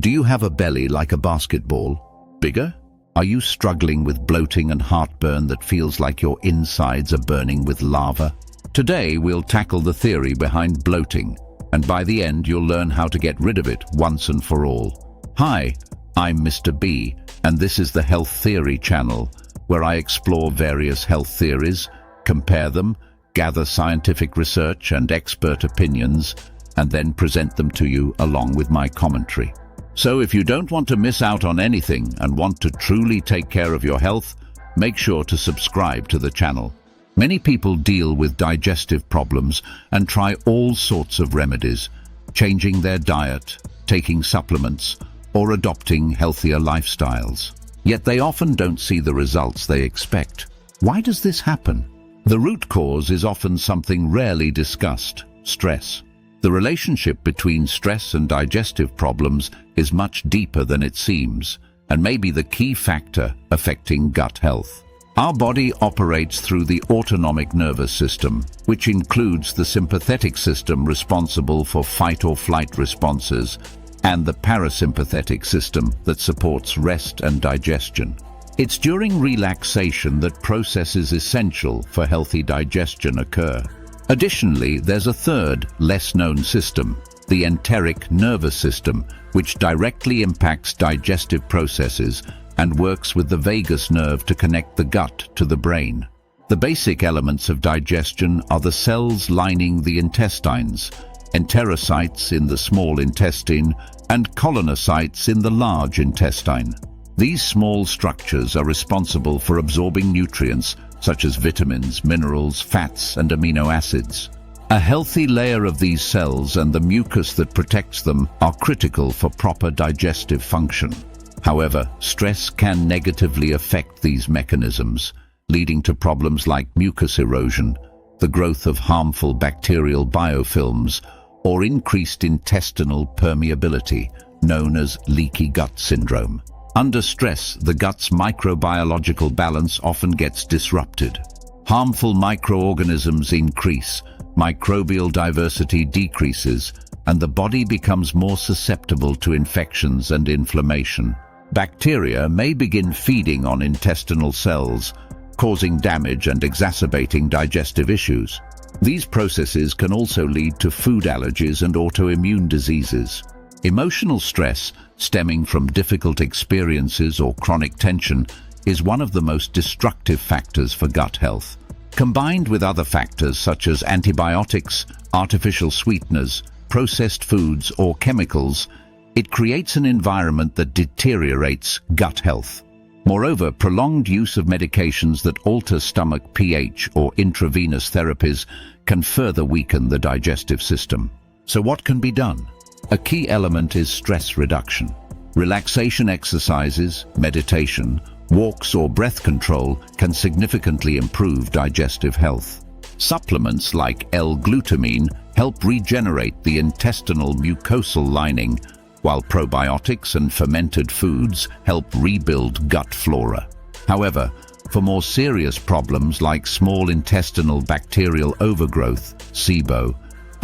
Do you have a belly like a basketball? Bigger? Are you struggling with bloating and heartburn that feels like your insides are burning with lava? Today we'll tackle the theory behind bloating, and by the end you'll learn how to get rid of it once and for all. Hi, I'm Mr. B, and this is the Health Theory channel, where I explore various health theories, compare them, gather scientific research and expert opinions, and then present them to you along with my commentary. So if you don't want to miss out on anything and want to truly take care of your health, make sure to subscribe to the channel. Many people deal with digestive problems and try all sorts of remedies, changing their diet, taking supplements, or adopting healthier lifestyles. Yet they often don't see the results they expect. Why does this happen? The root cause is often something rarely discussed: stress. The relationship between stress and digestive problems is much deeper than it seems, and may be the key factor affecting gut health. Our body operates through the autonomic nervous system, which includes the sympathetic system responsible for fight-or-flight responses, and the parasympathetic system that supports rest and digestion. It's during relaxation that processes essential for healthy digestion occur. Additionally, there's a third, less-known system, the enteric nervous system, which directly impacts digestive processes and works with the vagus nerve to connect the gut to the brain. The basic elements of digestion are the cells lining the intestines, enterocytes in the small intestine, and colonocytes in the large intestine. These small structures are responsible for absorbing nutrients such as vitamins, minerals, fats, and amino acids. A healthy layer of these cells and the mucus that protects them are critical for proper digestive function. However, stress can negatively affect these mechanisms, leading to problems like mucus erosion, the growth of harmful bacterial biofilms, or increased intestinal permeability, known as leaky gut syndrome. Under stress, the gut's microbiological balance often gets disrupted. Harmful microorganisms increase, microbial diversity decreases, and the body becomes more susceptible to infections and inflammation. Bacteria may begin feeding on intestinal cells, causing damage and exacerbating digestive issues. These processes can also lead to food allergies and autoimmune diseases. Emotional stress, stemming from difficult experiences or chronic tension, is one of the most destructive factors for gut health. Combined with other factors such as antibiotics, artificial sweeteners, processed foods, or chemicals, it creates an environment that deteriorates gut health. Moreover, prolonged use of medications that alter stomach pH or intravenous therapies can further weaken the digestive system. So what can be done? A key element is stress reduction. Relaxation exercises, meditation, walks or breath control can significantly improve digestive health. Supplements like L-glutamine help regenerate the intestinal mucosal lining, while probiotics and fermented foods help rebuild gut flora. However, for more serious problems like small intestinal bacterial overgrowth, SIBO,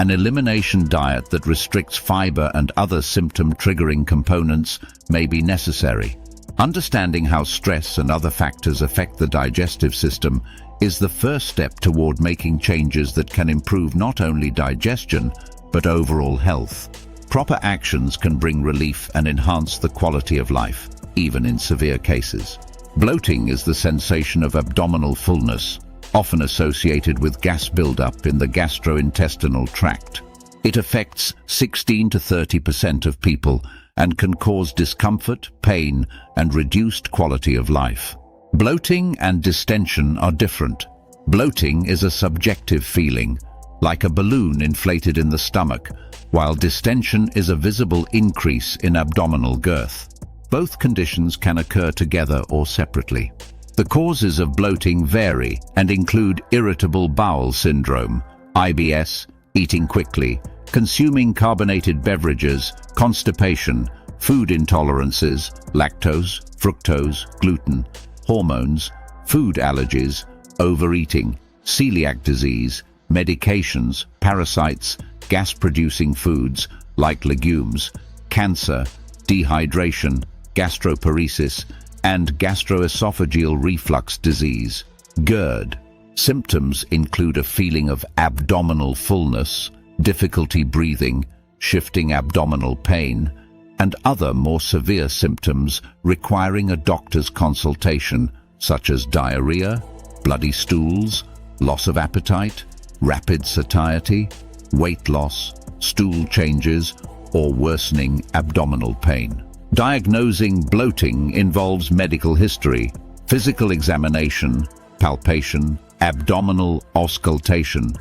an elimination diet that restricts fiber and other symptom-triggering components may be necessary. Understanding how stress and other factors affect the digestive system is the first step toward making changes that can improve not only digestion, but overall health. Proper actions can bring relief and enhance the quality of life, even in severe cases. Bloating is the sensation of abdominal fullness, often associated with gas buildup in the gastrointestinal tract. It affects 16 to 30% of people and can cause discomfort, pain, and reduced quality of life. Bloating and distension are different. Bloating is a subjective feeling, like a balloon inflated in the stomach, while distension is a visible increase in abdominal girth. Both conditions can occur together or separately. The causes of bloating vary and include irritable bowel syndrome, IBS, eating quickly, consuming carbonated beverages, constipation, food intolerances, lactose, fructose, gluten, hormones, food allergies, overeating, celiac disease, medications, parasites, gas-producing foods like legumes, cancer, dehydration, gastroparesis, and gastroesophageal reflux disease. GERD. Symptoms include a feeling of abdominal fullness, difficulty breathing, shifting abdominal pain, and other more severe symptoms requiring a doctor's consultation, such as diarrhea, bloody stools, loss of appetite, rapid satiety, weight loss, stool changes, or worsening abdominal pain. Diagnosing bloating involves medical history, physical examination, palpation, abdominal auscultation,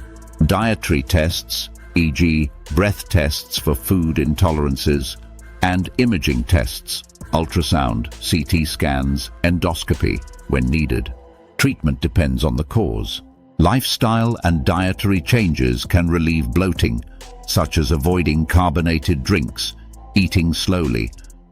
dietary tests, e.g., breath tests for food intolerances, and imaging tests, ultrasound, CT scans, endoscopy, when needed. Treatment depends on the cause. Lifestyle and dietary changes can relieve bloating, such as avoiding carbonated drinks, eating slowly,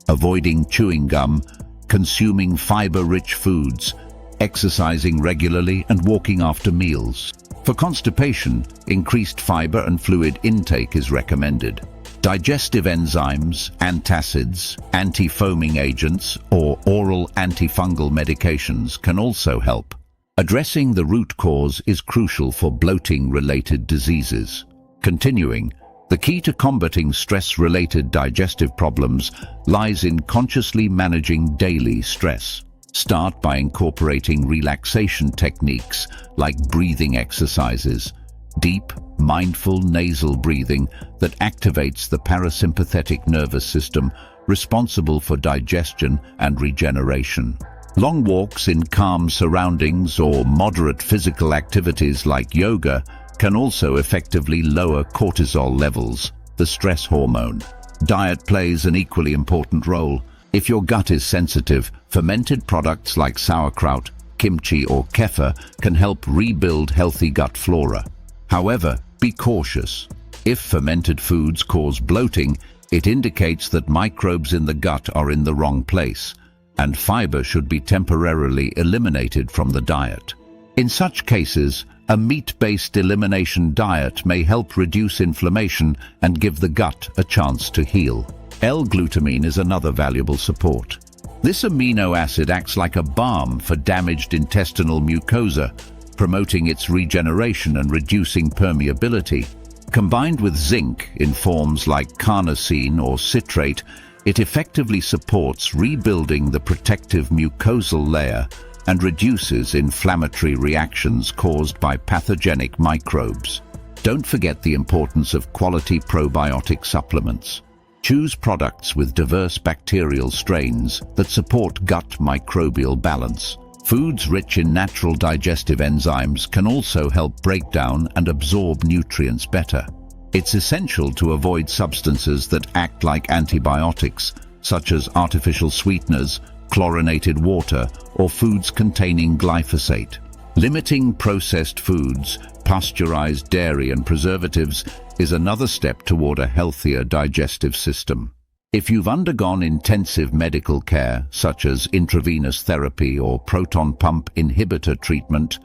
avoiding chewing gum, consuming fiber-rich foods, exercising regularly, and walking after meals. For constipation, increased fiber and fluid intake is recommended. Digestive enzymes, antacids, anti-foaming agents, or oral antifungal medications can also help. Addressing the root cause is crucial for bloating-related diseases. Continuing, the key to combating stress-related digestive problems lies in consciously managing daily stress. Start by incorporating relaxation techniques like breathing exercises, deep, mindful nasal breathing that activates the parasympathetic nervous system responsible for digestion and regeneration. Long walks in calm surroundings or moderate physical activities like yoga can also effectively lower cortisol levels, the stress hormone. Diet plays an equally important role. If your gut is sensitive, fermented products like sauerkraut, kimchi, or kefir can help rebuild healthy gut flora. However, be cautious. If fermented foods cause bloating, it indicates that microbes in the gut are in the wrong place, and fiber should be temporarily eliminated from the diet. In such cases, a meat-based elimination diet may help reduce inflammation and give the gut a chance to heal. L-glutamine is another valuable support. This amino acid acts like a balm for damaged intestinal mucosa, promoting its regeneration and reducing permeability. Combined with zinc in forms like carnosine or citrate, it effectively supports rebuilding the protective mucosal layer and reduces inflammatory reactions caused by pathogenic microbes. Don't forget the importance of quality probiotic supplements. Choose products with diverse bacterial strains that support gut microbial balance. Foods rich in natural digestive enzymes can also help break down and absorb nutrients better. It's essential to avoid substances that act like antibiotics, such as artificial sweeteners, chlorinated water, or foods containing glyphosate. Limiting processed foods, pasteurized dairy, and preservatives is another step toward a healthier digestive system. If you've undergone intensive medical care, such as intravenous therapy or proton pump inhibitor treatment,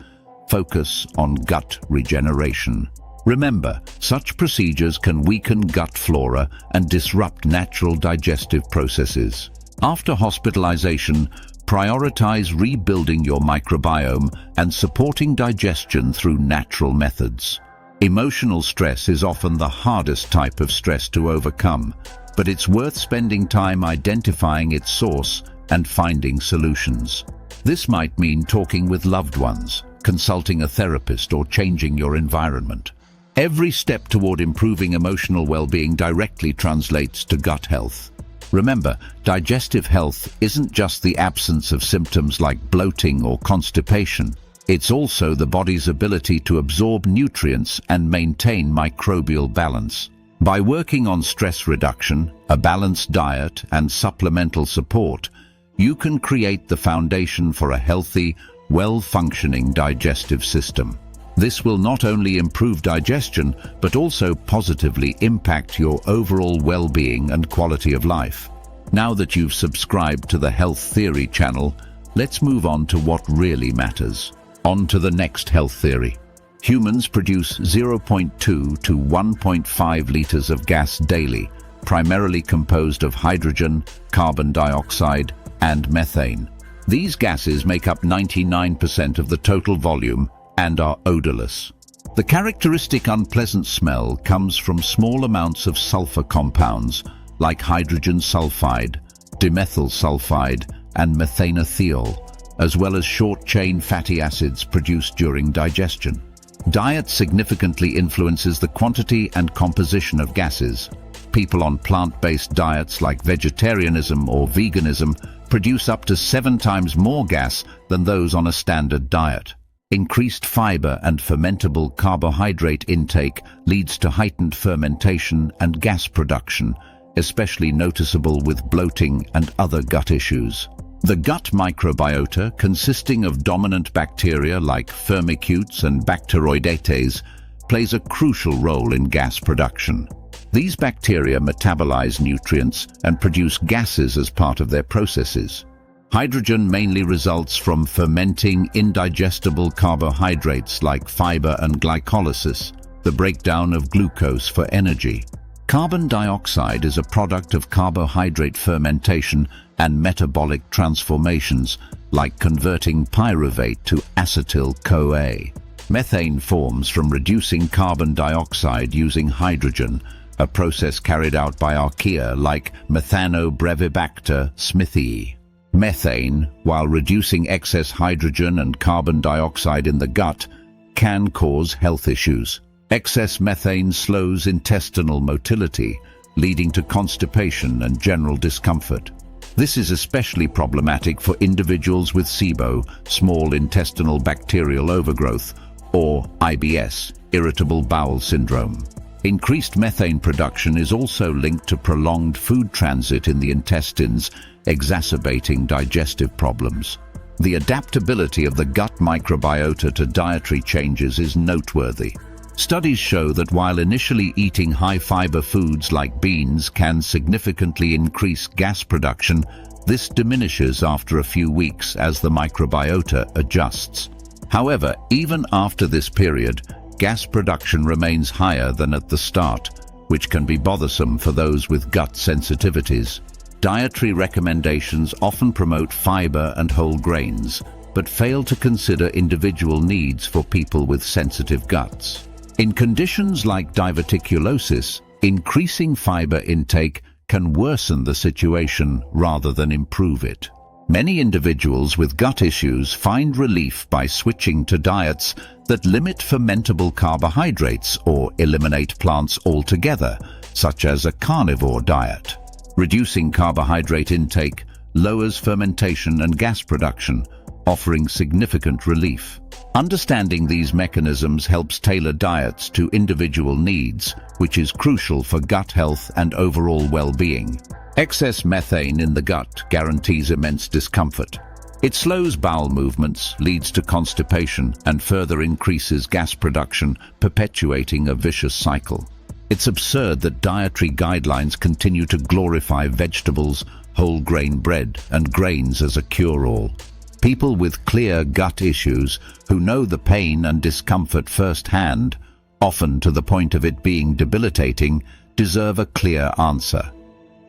focus on gut regeneration. Remember, such procedures can weaken gut flora and disrupt natural digestive processes. After hospitalization, prioritize rebuilding your microbiome and supporting digestion through natural methods. Emotional stress is often the hardest type of stress to overcome, but it's worth spending time identifying its source and finding solutions. This might mean talking with loved ones, consulting a therapist, or changing your environment. Every step toward improving emotional well-being directly translates to gut health. Remember, digestive health isn't just the absence of symptoms like bloating or constipation. It's also the body's ability to absorb nutrients and maintain microbial balance. By working on stress reduction, a balanced diet, and supplemental support, you can create the foundation for a healthy, well-functioning digestive system. This will not only improve digestion, but also positively impact your overall well-being and quality of life. Now that you've subscribed to the Health Theory channel, let's move on to what really matters. On to the next health theory. Humans produce 0.2 to 1.5 liters of gas daily, primarily composed of hydrogen, carbon dioxide, and methane. These gases make up 99% of the total volume and are odorless. The characteristic unpleasant smell comes from small amounts of sulfur compounds like hydrogen sulfide, dimethyl sulfide, and methanethiol, as well as short-chain fatty acids produced during digestion. Diet significantly influences the quantity and composition of gases. People on plant-based diets like vegetarianism or veganism produce up to 7 times more gas than those on a standard diet. Increased fiber and fermentable carbohydrate intake leads to heightened fermentation and gas production, especially noticeable with bloating and other gut issues. The gut microbiota, consisting of dominant bacteria like firmicutes and bacteroidetes, plays a crucial role in gas production. These bacteria metabolize nutrients and produce gases as part of their processes. Hydrogen mainly results from fermenting indigestible carbohydrates like fiber and glycolysis, the breakdown of glucose for energy. Carbon dioxide is a product of carbohydrate fermentation and metabolic transformations, like converting pyruvate to acetyl-CoA. Methane forms from reducing carbon dioxide using hydrogen, a process carried out by archaea like Methanobrevibacter smithii. Methane, while reducing excess hydrogen and carbon dioxide in the gut, can cause health issues. Excess methane slows intestinal motility, leading to constipation and general discomfort. This is especially problematic for individuals with SIBO, small intestinal bacterial overgrowth, or IBS, irritable bowel syndrome. Increased methane production is also linked to prolonged food transit in the intestines, exacerbating digestive problems. The adaptability of the gut microbiota to dietary changes is noteworthy. Studies show that while initially eating high-fiber foods like beans can significantly increase gas production, this diminishes after a few weeks as the microbiota adjusts. However, even after this period, gas production remains higher than at the start, which can be bothersome for those with gut sensitivities. Dietary recommendations often promote fiber and whole grains, but fail to consider individual needs for people with sensitive guts. In conditions like diverticulosis, increasing fiber intake can worsen the situation rather than improve it. Many individuals with gut issues find relief by switching to diets that limit fermentable carbohydrates or eliminate plants altogether, such as a carnivore diet. Reducing carbohydrate intake lowers fermentation and gas production, offering significant relief. Understanding these mechanisms helps tailor diets to individual needs, which is crucial for gut health and overall well-being. Excess methane in the gut guarantees immense discomfort. It slows bowel movements, leads to constipation, and further increases gas production, perpetuating a vicious cycle. It's absurd that dietary guidelines continue to glorify vegetables, whole grain bread, and grains as a cure-all. People with clear gut issues who know the pain and discomfort firsthand, often to the point of it being debilitating, deserve a clear answer.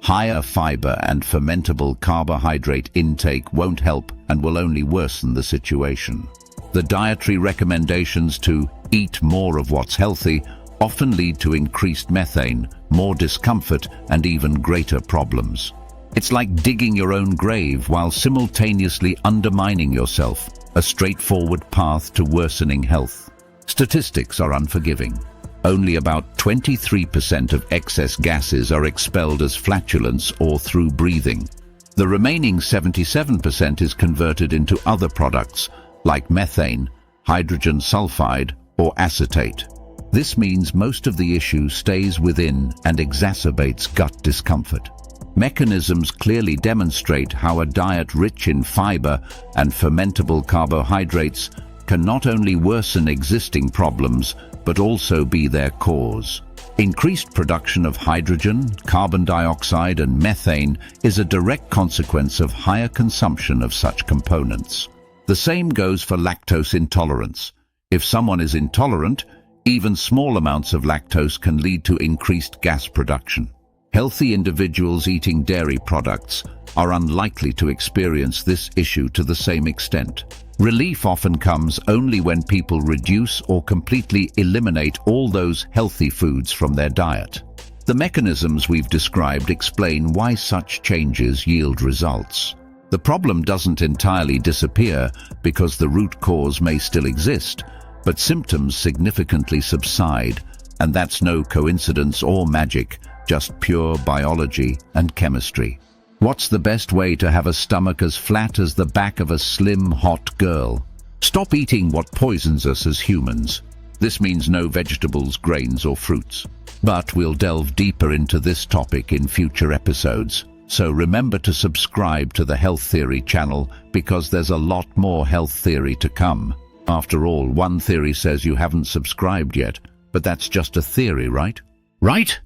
Higher fiber and fermentable carbohydrate intake won't help and will only worsen the situation. The dietary recommendations to eat more of what's healthy often lead to increased methane, more discomfort, and even greater problems. It's like digging your own grave while simultaneously undermining yourself, a straightforward path to worsening health. Statistics are unforgiving. Only about 23% of excess gases are expelled as flatulence or through breathing. The remaining 77% is converted into other products like methane, hydrogen sulfide, or acetate. This means most of the issue stays within and exacerbates gut discomfort. Mechanisms clearly demonstrate how a diet rich in fiber and fermentable carbohydrates can not only worsen existing problems, but also be their cause. Increased production of hydrogen, carbon dioxide, and methane is a direct consequence of higher consumption of such components. The same goes for lactose intolerance. If someone is intolerant, even small amounts of lactose can lead to increased gas production. Healthy individuals eating dairy products are unlikely to experience this issue to the same extent. Relief often comes only when people reduce or completely eliminate all those healthy foods from their diet. The mechanisms we've described explain why such changes yield results. The problem doesn't entirely disappear because the root cause may still exist, but symptoms significantly subside, and that's no coincidence or magic, just pure biology and chemistry. What's the best way to have a stomach as flat as the back of a slim, hot girl? Stop eating what poisons us as humans. This means no vegetables, grains, or fruits. But we'll delve deeper into this topic in future episodes. So remember to subscribe to the Health Theory channel because there's a lot more health theory to come. After all, one theory says you haven't subscribed yet, but that's just a theory, right? Right?